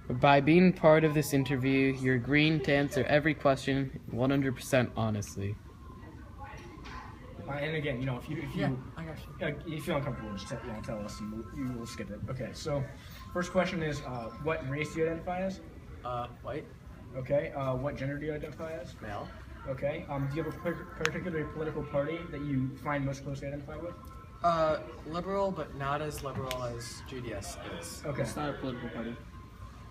By being part of this interview, you're agreeing to answer every question 100% honestly. And again, if you I got you. you feel uncomfortable, just tell us, and you will skip it. Okay. So, first question is, what race do you identify as? White, Okay. What gender do you identify as? male. Okay. Do you have a particular political party that you find most closely identified with? Liberal, but not as liberal as GDS is. Okay. It's not a political party.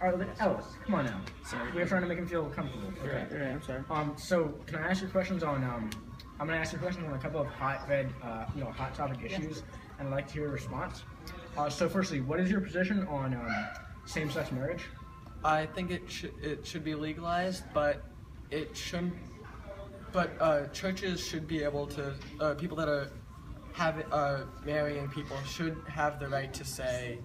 All right, Ellis, come on now. Sorry. We're trying to make him feel comfortable. Okay. Alright, I'm sorry. So can I ask you questions on? I'm gonna ask you questions on a couple of hot topic issues, and I'd like to hear your response. So firstly, what is your position on same-sex marriage? I think it should be legalized, but it shouldn't. But churches should be able to. People that are marrying people should have the right to say,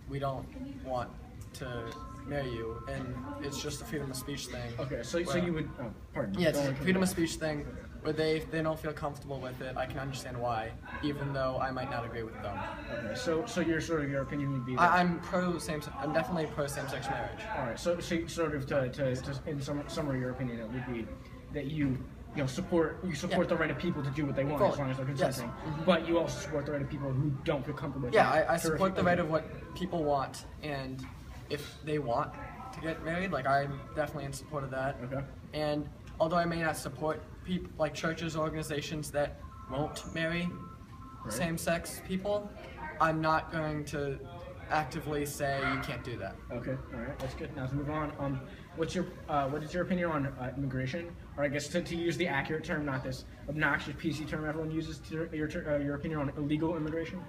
we don't want to marry you, and it's just a freedom of speech thing. Okay, so you would. Oh, pardon. Yeah, it's Go a on, freedom of speech thing where they don't feel comfortable with it. I can understand why, even though I might not agree with them. Okay, so your opinion would be. That, I'm definitely pro same-sex marriage. all right, so sort of to in summary, your opinion it would be that you support the right of people to do what they want as long as they're consenting. Yes. But you also support the right of people who don't feel comfortable with Yeah, it. I support the right of what people want, and if they want to get married, like I'm definitely in support of that. Okay. And although I may not support people like churches or organizations that won't marry same-sex people, I'm not going to actively say you can't do that. Okay, all right, that's good. Now let's move on. What is your opinion on immigration? Or I guess to use the accurate term, not this obnoxious PC term everyone uses. Your opinion on illegal immigration?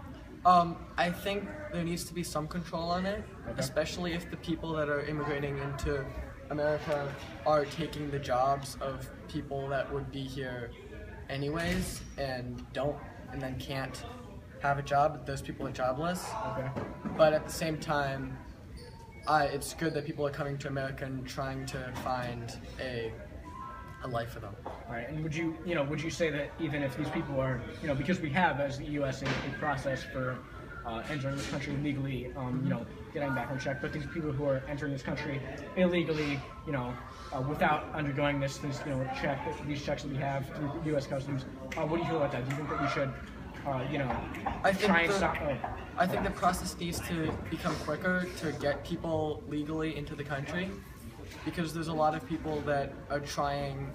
I think there needs to be some control on it, especially if the people that are immigrating into America are taking the jobs of people that would be here anyways and then can't have a job. Those people are jobless. Okay. But at the same time, it's good that people are coming to America and trying to find a life for them. All right, and would you say that even if these people are, because we have as the U.S. a process for entering this country legally, getting background check, but these people who are entering this country illegally, without undergoing these checks that we have through U.S. Customs, what do you feel about that? Do you think that we should, I think the process needs to become quicker to get people legally into the country, because there's a lot of people that are trying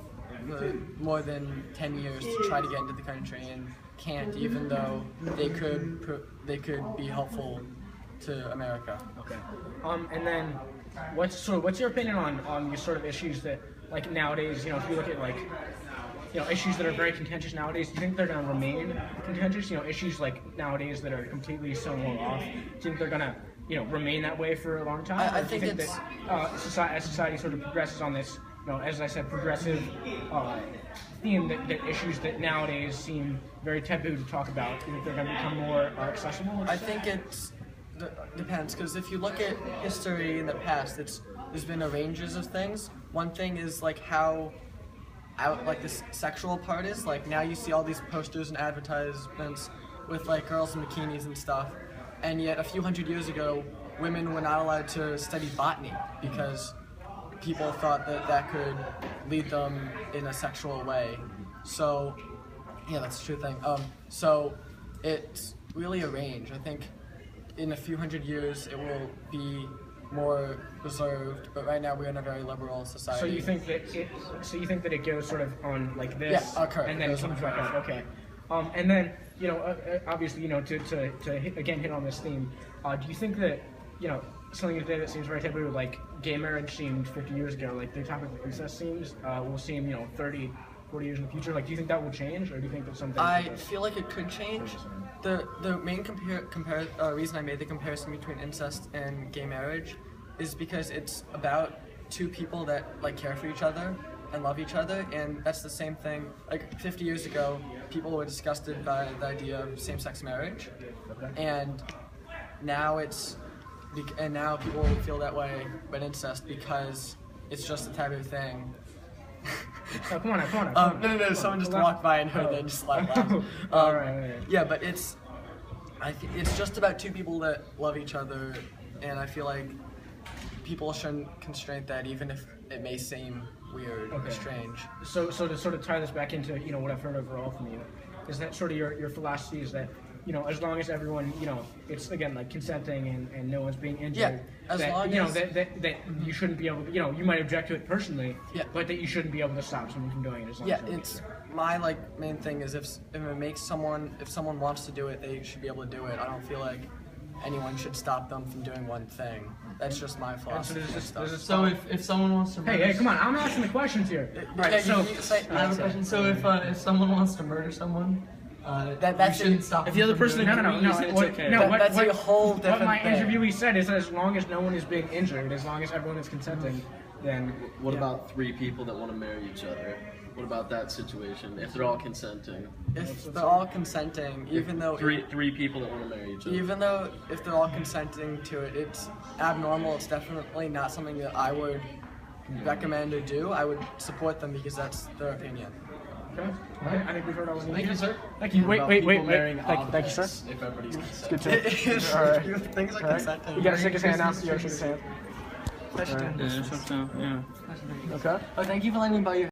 more than 10 years to try to get into the country and can't, even though they could be helpful to America. Okay. And then, what's your opinion on these sort of issues that, like nowadays, if you look at issues that are very contentious nowadays, do you think they're going to remain contentious? Issues like nowadays that are completely so well off, do you think they're going to remain that way for a long time? I think that as society sort of progresses on this, as I said, progressive theme that issues that nowadays seem very taboo to talk about, do you think they're going to become more accessible? I think it depends, because if you look at history in the past, there's been a ranges of things. One thing is like how out like this sexual part is, like now you see all these posters and advertisements with like girls in bikinis and stuff, and yet a few hundred years ago women were not allowed to study botany because people thought that could lead them in a sexual way. So yeah, that's a true thing. So it's really a range. I think in a few hundred years it will be more reserved, but right now we're in a very liberal society. So you think that it goes sort of on like this, correct. And then it comes back up. Okay. And then obviously to hit on this theme, do you think that something today that seems very taboo, like gay marriage seemed 50 years ago, like the topic of incest seems will seem 30, 40 years in the future? Like, do you think that will change, or do you think that something? I feel like it could change. The main reason I made the comparison between incest and gay marriage is because it's about two people that like care for each other and love each other, and that's the same thing. Like 50 years ago, people were disgusted by the idea of same-sex marriage, and now people feel that way about incest because it's just a taboo thing. Oh, come on. No, someone just walked by and heard that and just laughed. All right. Yeah, but it's just about two people that love each other, and I feel like people shouldn't constrain that, even if it may seem weird or strange. So to sort of tie this back into what I've heard overall from you, is that sort of your philosophy is that as long as everyone it's again like consenting and no one's being injured, as that long as that you shouldn't be able to you might object to it personally, Yeah. but that you shouldn't be able to stop someone from doing it as long Yeah, as it's my main thing is if it makes someone, if someone wants to do it, they should be able to do it. I don't feel like anyone should stop them from doing one thing. That's just my philosophy. So if someone wants to murder Hey, come on! I'm asking the questions here. Right, so I have a question. So if someone wants to murder someone, that's you shouldn't stop if them the other from person doing it. No. It's What, okay. no, That's a whole what different my thing. interviewee said is that as long as no one is being injured, as long as everyone is consenting, then What about 3 people that want to marry each other? What about that situation? If they're all consenting, If they're all consenting, even though three people that want to marry each other. even though if they're all consenting to it, it's abnormal. It's definitely not something that I would recommend or do. I would support them because that's their opinion. Okay. I think we've heard all we need. Thank you, sir. Thank you. Wait. About people Thank marrying you, sir. objects If everybody's consenting. Good job. Things like consenting. You gotta shake his hand now. You gotta shake his hand. Yeah. Okay. Oh, thank you for letting me borrow your